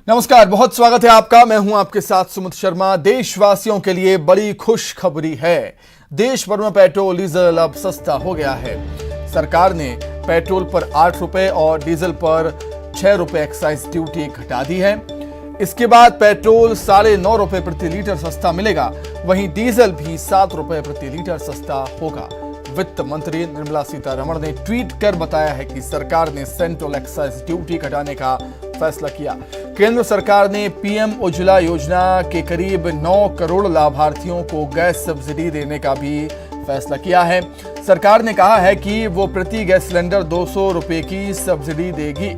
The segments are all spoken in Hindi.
नमस्कार, बहुत स्वागत है आपका। मैं हूं आपके साथ सुमित शर्मा। देशवासियों के लिए बड़ी खुशखबरी है। देश भर में पेट्रोल डीजल अब सस्ता हो गया है। सरकार ने पेट्रोल पर 8 रुपए और डीजल पर 6 रुपए एक्साइज ड्यूटी घटा दी है। इसके बाद पेट्रोल 9.5 रुपए प्रति लीटर सस्ता मिलेगा, वहीं डीजल भी 7 रुपए प्रति लीटर सस्ता होगा। वित्त मंत्री निर्मला सीतारमण ने ट्वीट कर बताया है कि सरकार ने सेंट्रल एक्साइज ड्यूटी घटाने का फैसला किया। केंद्र सरकार ने पीएम उज्ज्वला योजना के करीब 9 करोड़ लाभार्थियों को गैस सब्सिडी देने का भी फैसला किया है। सरकार ने कहा है कि वो प्रति गैस सिलेंडर 200 रुपए की सब्सिडी देगी।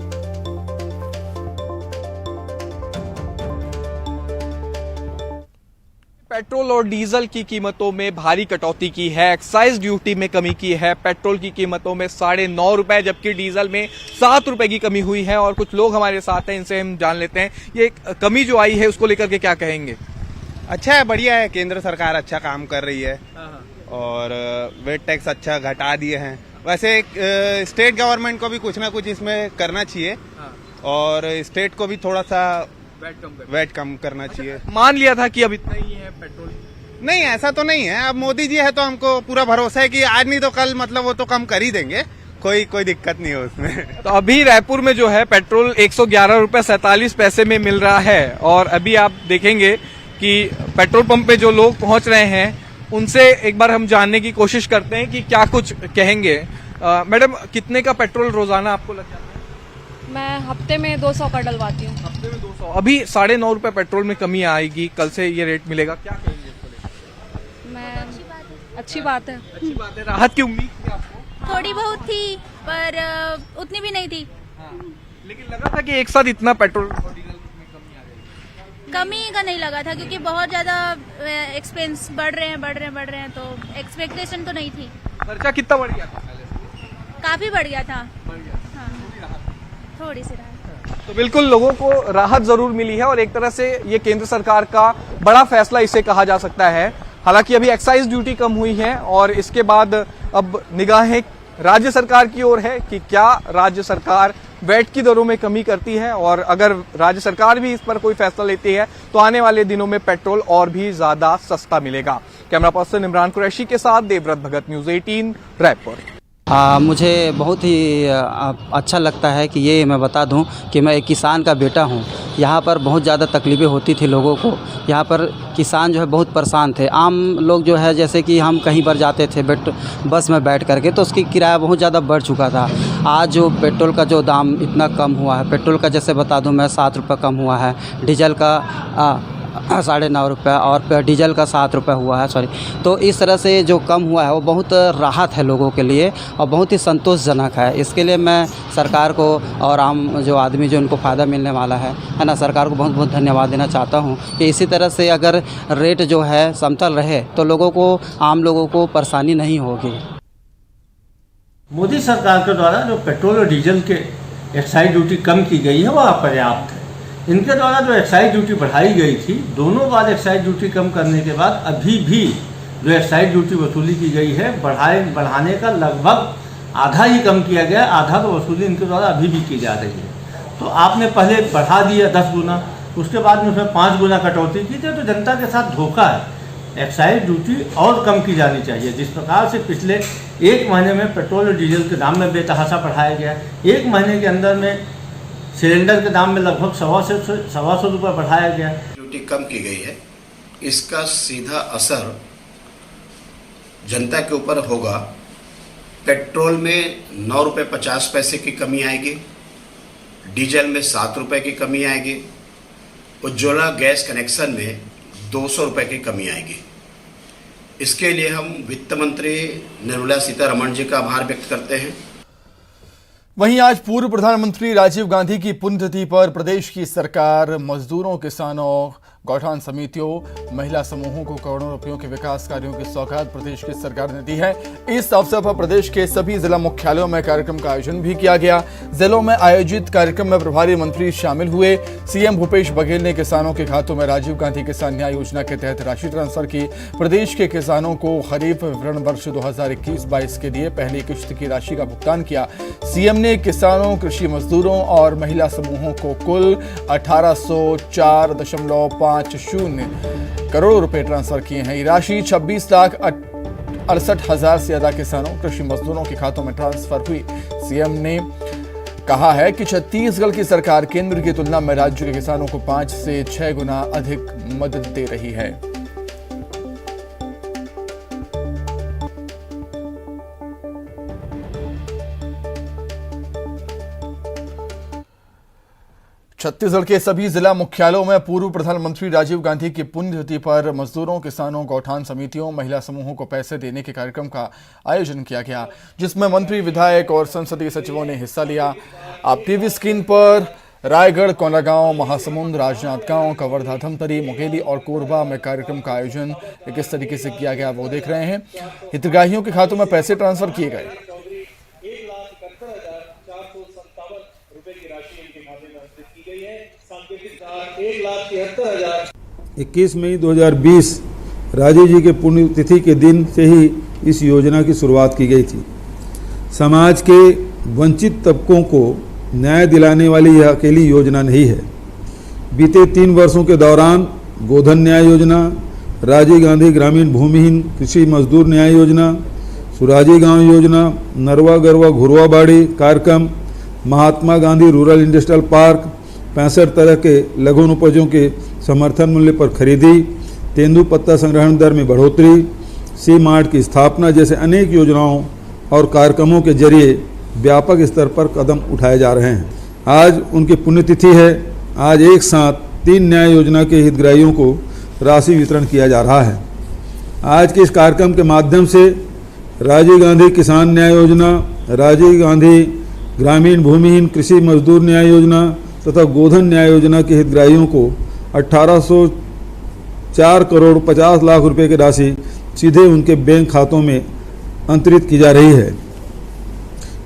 पेट्रोल और डीजल की कीमतों में भारी कटौती की है, एक्साइज ड्यूटी में कमी की है। पेट्रोल की कीमतों में 9.5 रुपए जबकि डीजल में 7 रुपए की कमी हुई है। और कुछ लोग हमारे साथ हैं, इनसे हम जान लेते हैं ये कमी जो आई है उसको लेकर के क्या कहेंगे। अच्छा है, बढ़िया है। केंद्र सरकार अच्छा काम कर रही है और वेट टैक्स अच्छा घटा दिए हैं। वैसे स्टेट गवर्नमेंट को भी कुछ ना कुछ इसमें करना चाहिए और स्टेट को भी थोड़ा सा वेट कम करना चाहिए। मान लिया था कि अब इतना ही है पेट्रोल, नहीं ऐसा तो नहीं है। अब मोदी जी है तो हमको पूरा भरोसा है कि आज नहीं तो कल मतलब वो तो कम कर ही देंगे, कोई दिक्कत नहीं है उसमें। तो अभी रायपुर में जो है पेट्रोल 111 रुपए 47 पैसे में मिल रहा है। और अभी आप देखेंगे कि पेट्रोल पंप पे जो लोग पहुंच रहे हैं उनसे एक बार हम जानने की कोशिश करते हैं कि क्या कुछ कहेंगे। मैडम, कितने का पेट्रोल रोजाना आपको लग जाता है? मैं हफ्ते में 200 का डलवाती हूँ। हफ्ते में 200। अभी 9.5 रुपए पेट्रोल में कमी आएगी, कल से ये रेट मिलेगा, क्या कहेंगे इसको लेकर? मैं अच्छी बात है। अच्छी बात है। राहत की उम्मीद थी आपको? थोड़ी बहुत थी पर उतनी भी नहीं थी। लेकिन लगा था कि एक साथ इतना पेट्रोल और डीजल में कमी आ जाएगी? कमी का नहीं लगा था क्योंकि बहुत ज्यादा एक्सपेंस बढ़ रहे हैं तो एक्सपेक्टेशन तो नहीं थी। खर्चा कितना बढ़ गया था पहले से? काफी बढ़ गया था। बढ़ गया। थोड़ी सी राहत। तो बिल्कुल लोगों को राहत जरूर मिली है और एक तरह से ये केंद्र सरकार का बड़ा फैसला इसे कहा जा सकता है। हालांकि अभी एक्साइज ड्यूटी कम हुई है और इसके बाद अब निगाहें राज्य सरकार की ओर है कि क्या राज्य सरकार वैट की दरों में कमी करती है। और अगर राज्य सरकार भी इस पर कोई फैसला लेती है तो आने वाले दिनों में पेट्रोल और भी ज्यादा सस्ता मिलेगा। कैमरा पर्सन इमरान कुरैशी के साथ देवव्रत भगत, न्यूज 18 रायपुर। मुझे बहुत ही अच्छा लगता है कि ये मैं बता दूं कि मैं एक किसान का बेटा हूं। यहाँ पर बहुत ज़्यादा तकलीफ़ें होती थी लोगों को। यहाँ पर किसान जो है बहुत परेशान थे। आम लोग जो है जैसे कि हम कहीं पर जाते थे बस में बैठ करके तो उसकी किराया बहुत ज़्यादा बढ़ चुका था। आज जो पेट्रोल का जो दाम इतना कम हुआ है, पेट्रोल का जैसे बता दूं मैं 7 रुपये कम हुआ है, डीजल का 9.5 रुपये और डीजल का 7 रुपये हुआ है, सॉरी। तो इस तरह से जो कम हुआ है वो बहुत राहत है लोगों के लिए और बहुत ही संतोषजनक है। इसके लिए मैं सरकार को और आम जो आदमी जो उनको फ़ायदा मिलने वाला है ना, सरकार को बहुत बहुत धन्यवाद देना चाहता हूँ कि इसी तरह से अगर रेट जो है समतल रहे तो लोगों को, आम लोगों को परेशानी नहीं होगी। मोदी सरकार के द्वारा जो पेट्रोल और डीजल के एक्साइज ड्यूटी कम की गई है वह पर्याप्त है। इनके द्वारा जो एक्साइज ड्यूटी बढ़ाई गई थी, दोनों बार एक्साइज ड्यूटी कम करने के बाद अभी भी जो एक्साइज ड्यूटी वसूली की गई है बढ़ाने का लगभग आधा ही कम किया गया, आधा तो वसूली इनके द्वारा अभी भी की जा रही है। तो आपने पहले बढ़ा दिया 10 गुना, उसके बाद में उसमें 5 गुना कटौती की थी, तो जनता के साथ धोखा है। एक्साइज ड्यूटी और कम की जानी चाहिए। जिस प्रकार से पिछले 1 महीने में पेट्रोल और डीजल के दाम में बेतहाशा बढ़ाया गया, 1 महीने के अंदर में सिलेंडर के दाम में लगभग 125 रुपये बढ़ाया गया। ड्यूटी कम की गई है, इसका सीधा असर जनता के ऊपर होगा। पेट्रोल में 9 रुपये 50 पैसे की कमी आएगी, डीजल में 7 रुपये की कमी आएगी, उज्ज्वला गैस कनेक्शन में 200 रुपये की कमी आएगी। इसके लिए हम वित्त मंत्री निर्मला सीतारमण जी का आभार व्यक्त करते हैं। वहीं आज पूर्व प्रधानमंत्री राजीव गांधी की पुण्यतिथि पर प्रदेश की सरकार मजदूरों, किसानों गौठान समितियों, महिला समूहों को करोड़ों रुपयों के विकास कार्यों की सौगात प्रदेश की सरकार ने दी है। इस अवसर पर प्रदेश के सभी जिला मुख्यालयों में कार्यक्रम का आयोजन भी किया गया। जिलों में आयोजित कार्यक्रम में प्रभारी मंत्री शामिल हुए। सीएम भूपेश बघेल ने किसानों के खातों में राजीव गांधी किसान न्याय योजना के तहत राशि ट्रांसफर की। प्रदेश के किसानों को खरीफ विपणन वर्ष 2021-22 के लिए पहली किश्त की राशि का भुगतान किया। सीएम ने किसानों, कृषि मजदूरों और महिला समूहों को कुल 1804.50 करोड़ रुपए ट्रांसफर किए हैं। ये राशि 26,68,000 से ज्यादा किसानों, कृषि मजदूरों के खातों में ट्रांसफर हुई। सीएम ने कहा है कि छत्तीसगढ़ की सरकार केंद्र की तुलना में राज्य के किसानों को 5 से 6 गुना अधिक मदद दे रही है। छत्तीसगढ़ के सभी जिला मुख्यालयों में पूर्व प्रधानमंत्री राजीव गांधी की पुण्यतिथि पर मजदूरों, किसानों, गौठान समितियों, महिला समूहों को पैसे देने के कार्यक्रम का आयोजन किया गया, जिसमें मंत्री, विधायक और संसदीय सचिवों ने हिस्सा लिया। आप टीवी स्क्रीन पर रायगढ़, कोंडागांव, महासमुंद, राजनांदगांव, कवर्धा, धमतरी, मुंगेली और कोरबा में कार्यक्रम का आयोजन किस तरीके से किया गया वो देख रहे हैं। हितग्राहियों के खातों में पैसे ट्रांसफर किए गए। 21 मई 2020 राजीव जी के पुण्यतिथि के दिन से ही इस योजना की शुरुआत की गई थी। समाज के वंचित तबकों को न्याय दिलाने वाली यह अकेली योजना नहीं है। बीते 3 वर्षों के दौरान गोधन न्याय योजना, राजीव गांधी ग्रामीण भूमिहीन कृषि मजदूर न्याय योजना, सुराजी गांव योजना, नरवा गरवा घुरवा बाड़ी कार्यक्रम, Mahatma Gandhi rural industrial park, 65 तरह के लघु उपजों के समर्थन मूल्य पर खरीदी, तेंदुपत्ता संग्रहण दर में बढ़ोतरी, सी मार्ट की स्थापना जैसे अनेक योजनाओं और कार्यक्रमों के जरिए व्यापक स्तर पर कदम उठाए जा रहे हैं। आज उनकी पुण्यतिथि है। आज एक साथ 3 न्याय योजना के हितग्राहियों को राशि वितरण किया जा रहा है। आज के इस कार्यक्रम के माध्यम से राजीव गांधी किसान न्याय योजना, राजीव गांधी ग्रामीण भूमिहीन कृषि मजदूर न्याय योजना तथा गोधन न्याय योजना के हितग्राहियों को 1804 करोड़ 50 लाख रुपए की राशि सीधे उनके बैंक खातों में अंतरित की जा रही है।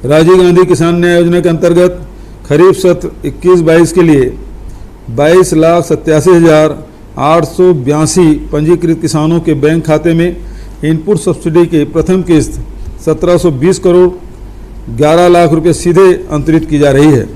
राजीव गांधी किसान न्याय योजना के अंतर्गत खरीफ सत्र 21-22 के लिए 22,87,882 पंजीकृत किसानों के बैंक खाते में इनपुट सब्सिडी की प्रथम किस्त 1720 करोड़ 11 लाख रुपए सीधे अंतरित की जा रही है।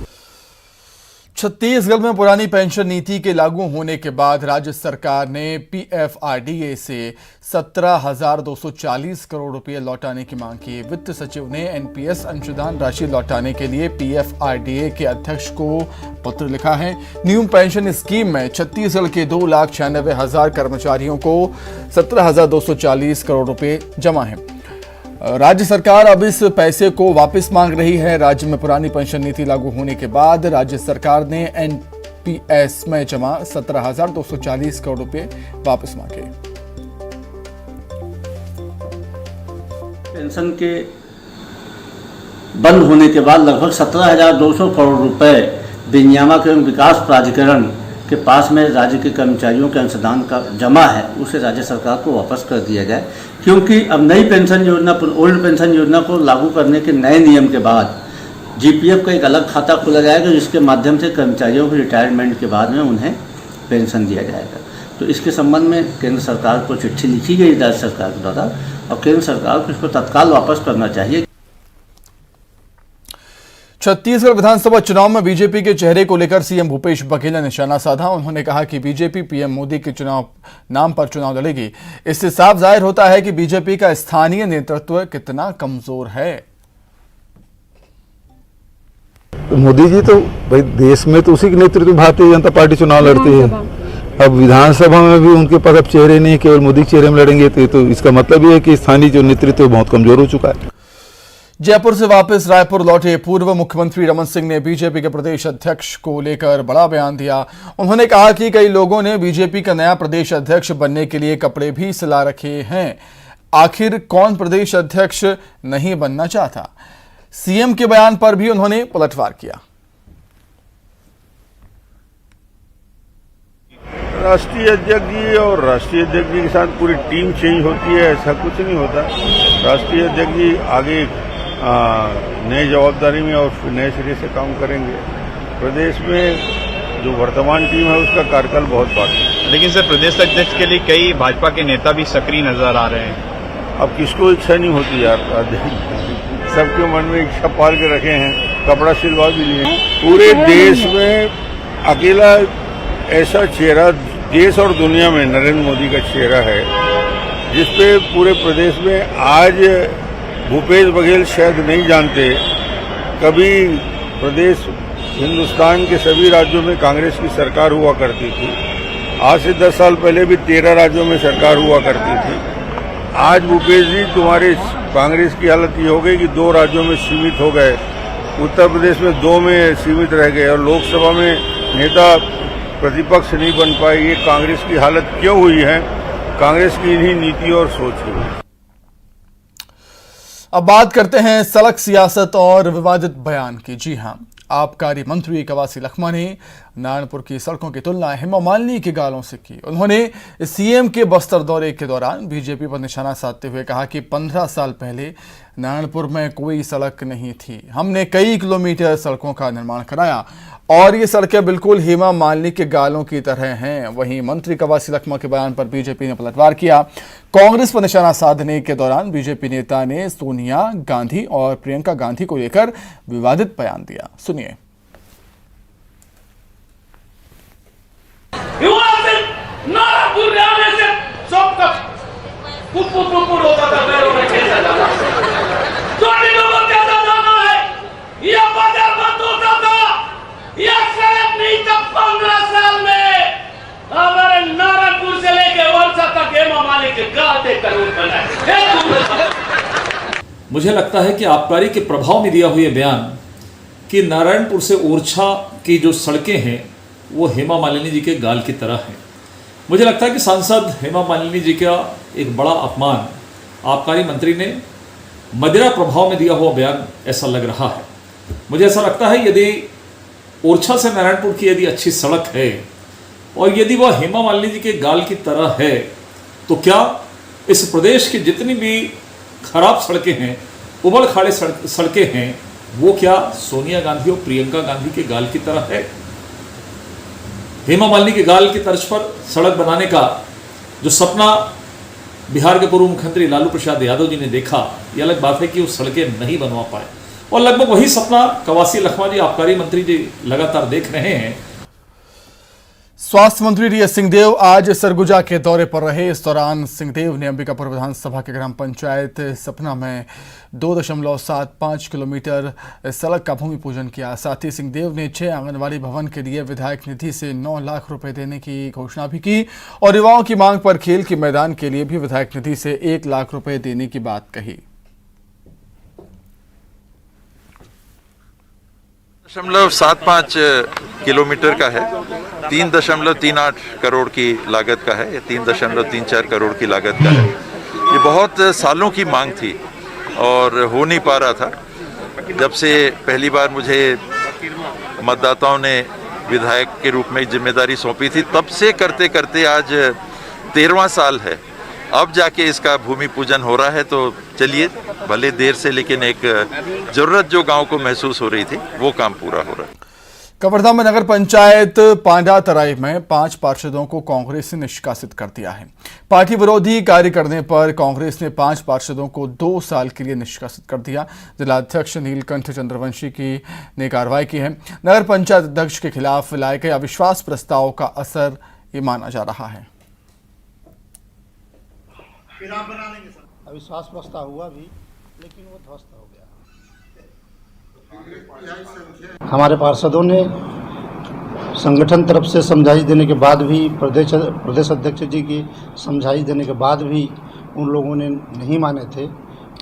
छत्तीसगढ़ में पुरानी पेंशन नीति के लागू होने के बाद राज्य सरकार ने पीएफआरडीए से 17,240 करोड़ रुपए लौटाने की मांग की। वित्त सचिव ने एनपीएस अंशदान राशि लौटाने के लिए पीएफआरडीए के अध्यक्ष को पत्र लिखा है। न्यू पेंशन स्कीम में छत्तीसगढ़ के 2,96,000 कर्मचारियों को 17,240 करोड़ रुपए जमा है। राज्य सरकार अब इस पैसे को वापस मांग रही है। राज्य में पुरानी पेंशन नीति लागू होने के बाद राज्य सरकार ने एनपीएस में जमा 17,240 करोड़ रुपए वापस मांगे। पेंशन के बंद होने के बाद लगभग 17,200 करोड़ रुपए विनियामक एवं विकास प्राधिकरण के पास में राज्य के कर्मचारियों के अंशदान का जमा है, उसे राज्य सरकार को वापस कर दिया जाए, क्योंकि अब नई पेंशन योजना, ओल्ड पेंशन योजना को लागू करने के नए नियम के बाद जीपीएफ का एक अलग खाता खोला जाएगा, जिसके माध्यम से कर्मचारियों को रिटायरमेंट के बाद में उन्हें पेंशन दिया जाएगा। तो इसके संबंध में केंद्र सरकार को चिट्ठी लिखी गई राज्य सरकार के द्वारा और केंद्र सरकार को इसको तत्काल वापस करना चाहिए। छत्तीसगढ़ विधानसभा चुनाव में बीजेपी के चेहरे को लेकर सीएम भूपेश बघेल ने निशाना साधा। उन्होंने कहा कि बीजेपी पीएम मोदी के नाम पर चुनाव लड़ेगी। इससे साफ जाहिर होता है कि बीजेपी का स्थानीय नेतृत्व कितना कमजोर है। तो मोदी जी तो भाई देश में तो उसी के नेतृत्व में भारतीय जनता पार्टी चुनाव लड़ती है। अब विधानसभा में भी उनके पास अब चेहरे नहीं, केवल मोदी के चेहरे में लड़ेंगे, तो इसका मतलब ये है कि स्थानीय जो नेतृत्व बहुत कमजोर हो चुका है। जयपुर से वापस रायपुर लौटे पूर्व मुख्यमंत्री रमन सिंह ने बीजेपी के प्रदेश अध्यक्ष को लेकर बड़ा बयान दिया। उन्होंने कहा कि कई लोगों ने बीजेपी का नया प्रदेश अध्यक्ष बनने के लिए कपड़े भी सिला रखे हैं। आखिर कौन प्रदेश अध्यक्ष नहीं बनना चाहता? सीएम के बयान पर भी उन्होंने पलटवार किया। राष्ट्रीय अध्यक्ष जी और राष्ट्रीय अध्यक्ष जी के साथ पूरी टीम चेंज होती है, ऐसा कुछ नहीं होता। राष्ट्रीय अध्यक्ष जी आगे नई जवाबदारी में और फिर नए सिरे से काम करेंगे। प्रदेश में जो वर्तमान टीम है उसका कार्यकाल बहुत बाकी है। लेकिन सर, प्रदेश अध्यक्ष के लिए कई भाजपा के नेता भी सक्रिय नजर आ रहे हैं। अब किसको इच्छा नहीं होती यार, सबके मन में इच्छा पाल के रखे हैं, कपड़ा सिलवा भी लिए। पूरे देश में अकेला ऐसा चेहरा देश और दुनिया में नरेंद्र मोदी का चेहरा है, जिसपे पूरे प्रदेश में आज भूपेश बघेल शायद नहीं जानते। कभी प्रदेश हिंदुस्तान के सभी राज्यों में कांग्रेस की सरकार हुआ करती थी। आज से 10 साल पहले भी 13 राज्यों में सरकार हुआ करती थी। आज भूपेश जी तुम्हारे कांग्रेस की हालत ये हो गई कि 2 राज्यों में सीमित हो गए, उत्तर प्रदेश में 2 में सीमित रह गए और लोकसभा में नेता प्रतिपक्ष नहीं बन पाए। ये कांग्रेस की हालत क्यों हुई है? कांग्रेस की इन्हीं नीति और सोच की। अब बात करते हैं सड़क सियासत और विवादित बयान की। जी हां, आबकारी मंत्री कवासी लखमा ने नारायणपुर की सड़कों की तुलना हेमा मालिनी के गालों से की। उन्होंने सीएम के बस्तर दौरे के दौरान बीजेपी पर निशाना साधते हुए कहा कि 15 साल पहले नारायणपुर में कोई सड़क नहीं थी, हमने कई किलोमीटर सड़कों का निर्माण कराया और ये सड़कें बिल्कुल हेमा मालिनी के गालों की तरह हैं। वहीं मंत्री कवासी लखमा के बयान पर बीजेपी ने पलटवार किया। कांग्रेस पर निशाना साधने के दौरान बीजेपी नेता ने सोनिया गांधी और प्रियंका गांधी को लेकर विवादित बयान दिया। सुनिए। नारायणपुर में आने से सबका पुपुर होता था, पैरों में कैसा जाना, छोटे लोगों को कैसा जाना है, यह बाजार बंद होता था, यह सड़क नहीं था। 15 साल में हमारे नारायणपुर से लेकर वर्षा तक हेमा मालिनी के गाते करोड़ बनाए। मुझे लगता है कि आबकारी के प्रभाव में दिया हुआ बयान कि नारायणपुर से ओरछा की जो सड़कें हैं वो हेमा मालिनी जी के गाल की तरह हैं। मुझे लगता है कि सांसद हेमा मालिनी जी का एक बड़ा अपमान आबकारी मंत्री ने मदिरा प्रभाव में दिया हुआ बयान ऐसा लग रहा है। मुझे ऐसा लगता है यदि ओरछा से नारायणपुर की यदि अच्छी सड़क है और यदि वह हेमा मालिनी जी के गाल की तरह है, तो क्या इस प्रदेश की जितनी भी खराब सड़कें हैं, उबड़ खाड़े सड़कें हैं, वो क्या सोनिया गांधी और प्रियंका गांधी के गाल की तरह है? हेमा मालिनी के गाल की तर्ज पर सड़क बनाने का जो सपना बिहार के पूर्व मुख्यमंत्री लालू प्रसाद यादव जी ने देखा, ये अलग बात है कि वो सड़कें नहीं बनवा पाए और लगभग वही सपना कवासी लखमा जी आबकारी मंत्री जी लगातार देख रहे हैं। स्वास्थ्य मंत्री टी.एस. सिंहदेव आज सरगुजा के दौरे पर रहे। इस दौरान सिंहदेव ने अंबिकापुर विधानसभा के ग्राम पंचायत सपना में 2.75 किलोमीटर सड़क का भूमि पूजन किया। साथ ही सिंहदेव ने 6 आंगनबाड़ी भवन के लिए विधायक निधि से 9 लाख रुपए देने की घोषणा भी की और युवाओं की मांग पर खेल के मैदान के लिए भी विधायक निधि से 1 लाख रुपए देने की बात कही। 0.75 किलोमीटर का है, 3.38 करोड़ की लागत का है, या 3.34 करोड़ की लागत का है। ये बहुत सालों की मांग थी और हो नहीं पा रहा था। जब से पहली बार मुझे मतदाताओं ने विधायक के रूप में जिम्मेदारी सौंपी थी, तब से करते करते आज 13वां साल है। अब जाके इसका भूमि पूजन हो रहा है, तो चलिए भले देर से, लेकिन एक जरूरत जो गांव को महसूस हो रही थी वो काम पूरा हो रहा है। कवर्धा में नगर पंचायत पांडा तराई में 5 पार्षदों को कांग्रेस ने निष्कासित कर दिया है। पार्टी विरोधी कार्य करने पर कांग्रेस ने 5 पार्षदों को 2 साल के लिए निष्कासित कर दिया। जिलाध्यक्ष नीलकंठ चंद्रवंशी ने कार्रवाई की है। नगर पंचायत अध्यक्ष के खिलाफ लाए गए अविश्वास प्रस्ताव का असर ये माना जा रहा है। अविश्वास प्रस्ताव हुआ भी, लेकिन वो ध्वस्त हो गया। हमारे पार्षदों ने संगठन तरफ से समझाइश देने के बाद भी, प्रदेश अध्यक्ष जी की समझाइश देने के बाद भी उन लोगों ने नहीं माने थे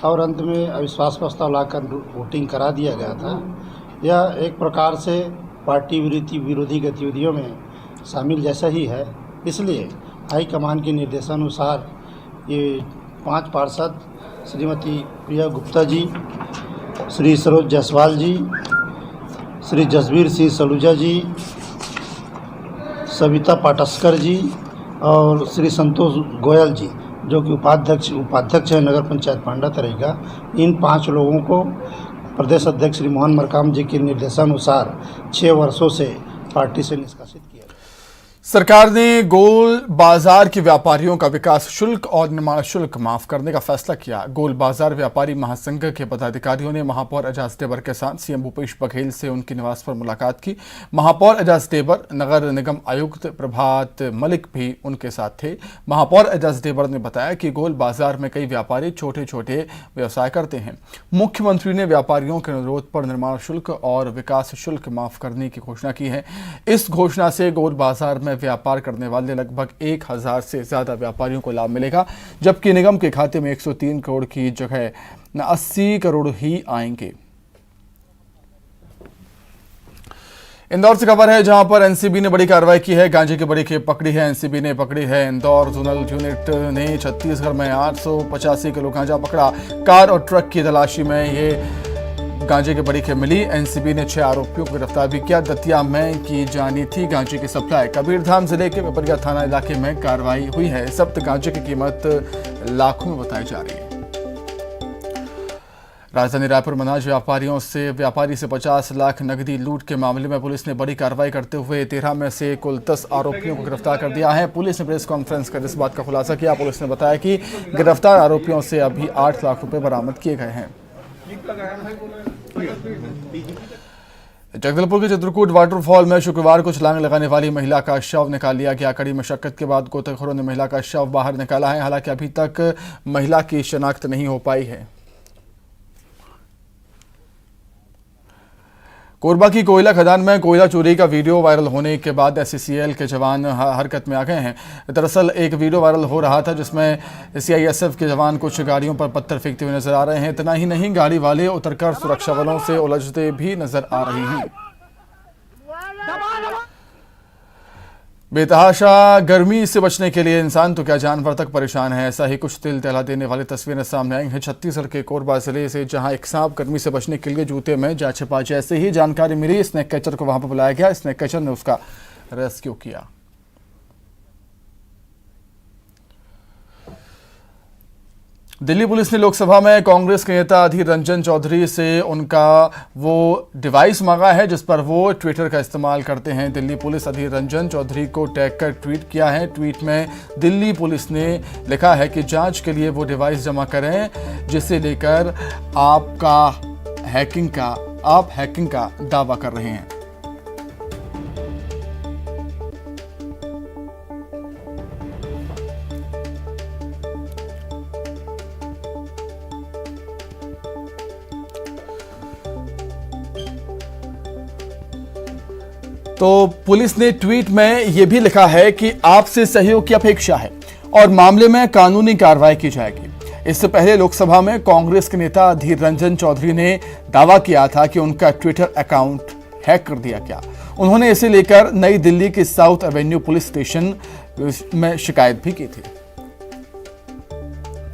और अंत में अविश्वास प्रस्ताव लाकर वोटिंग करा दिया गया था। यह एक प्रकार से पार्टी विरोधी गतिविधियों में शामिल जैसा ही है। इसलिए हाईकमान के निर्देशानुसार ये 5 पार्षद श्रीमती प्रिया गुप्ता जी, श्री सरोज जायसवाल जी, श्री जसबीर सिंह सलूजा जी, सविता पाटस्कर जी और श्री संतोष गोयल जी, जो कि उपाध्यक्ष है नगर पंचायत पांडा तरेगा। इन 5 लोगों को प्रदेश अध्यक्ष श्री मोहन मरकाम जी के निर्देशानुसार 6 वर्षों से पार्टी से निष्कासित किया। सरकार ने गोल बाजार के व्यापारियों का विकास शुल्क और निर्माण शुल्क माफ करने का फैसला किया। गोल बाजार व्यापारी महासंघ के पदाधिकारियों ने महापौर एजाज टेबर के साथ सीएम भूपेश बघेल से उनके निवास पर मुलाकात की। महापौर एजाज टेबर, नगर निगम आयुक्त प्रभात मलिक भी उनके साथ थे। महापौर एजाज टेबर ने बताया कि गोल बाजार में कई व्यापारी छोटे छोटे व्यवसाय करते हैं। मुख्यमंत्री ने व्यापारियों के अनुरोध पर निर्माण शुल्क और विकास शुल्क माफ करने की घोषणा की है। इस घोषणा से गोल बाजार में व्यापार करने वाले लगभग 1000 से ज्यादा व्यापारियों को लाभ मिलेगा, जबकि निगम के खाते में 103 करोड़ की जगह 80 करोड़ ही आएंगे। इंदौर से खबर है, जहां पर एनसीबी ने बड़ी कार्रवाई की है। गांजे की बड़ी खेप पकड़ी है। एनसीबी ने पकड़ी है। इंदौर जोनल यूनिट ने छत्तीसगढ़ में 885 किलो गांजा पकड़ा। कार और ट्रक की तलाशी में ये गांजे की बड़ी खेप मिली। एनसीबी ने 6 आरोपियों को गिरफ्तार भी किया। दतिया में की जानी थी गांजे की सप्लाई। कबीरधाम जिले के पिपरिया थाना इलाके में कार्रवाई हुई है। जब्त गांजे की कीमत लाखों में बताई जा रही है। राजधानी रायपुर में अनाज व्यापारी से 50 लाख नकदी लूट के मामले में पुलिस ने बड़ी कार्रवाई करते हुए 13 में से कुल 10 आरोपियों को गिरफ्तार कर दिया है। पुलिस ने प्रेस कॉन्फ्रेंस कर इस बात का खुलासा किया। पुलिस ने बताया कि गिरफ्तार आरोपियों से अभी 8 लाख रुपए बरामद किए गए हैं। जगदलपुर के चित्रकूट वाटरफॉल में शुक्रवार को छलांग लगाने वाली महिला का शव निकाल लिया गया। कड़ी मशक्कत के बाद गोताखोरों ने महिला का शव बाहर निकाला है। हालांकि अभी तक महिला की शनाख्त नहीं हो पाई है। कोरबा की कोयला खदान में कोयला चोरी का वीडियो वायरल होने के बाद एससीसीएल के जवान हरकत में आ गए हैं। दरअसल एक वीडियो वायरल हो रहा था जिसमें सीआईएसएफ के जवान कुछ गाड़ियों पर पत्थर फेंकते हुए नजर आ रहे हैं। इतना ही नहीं, गाड़ी वाले उतरकर सुरक्षा बलों से उलझते भी नजर आ रहे हैं। बेतहाशा गर्मी से बचने के लिए इंसान तो क्या जानवर तक परेशान है। ऐसा ही कुछ दिल दहला देने वाली तस्वीरें सामने आई हैं छत्तीसगढ़ के कोरबा जिले से, जहां एक सांप गर्मी से बचने के लिए जूते में जा छिपा। जैसे ही जानकारी मिली, स्नेक कैचर को वहां पर बुलाया गया। स्नेक कैचर ने उसका रेस्क्यू किया। दिल्ली पुलिस ने लोकसभा में कांग्रेस के नेता अधीर रंजन चौधरी से उनका वो डिवाइस मांगा है जिस पर वो ट्विटर का इस्तेमाल करते हैं। दिल्ली पुलिस अधीर रंजन चौधरी को टैग कर ट्वीट किया है। ट्वीट में दिल्ली पुलिस ने लिखा है कि जांच के लिए वो डिवाइस जमा करें जिसे लेकर आप हैकिंग का दावा कर रहे हैं। तो पुलिस ने ट्वीट में यह भी लिखा है कि आपसे सहयोग की अपेक्षा है और मामले में कानूनी कार्रवाई की जाएगी। इससे पहले लोकसभा में कांग्रेस के नेता अधीर रंजन चौधरी ने दावा किया था कि उनका ट्विटर अकाउंट हैक कर दिया गया। उन्होंने इसे लेकर नई दिल्ली के साउथ एवेन्यू पुलिस स्टेशन में शिकायत भी की थी।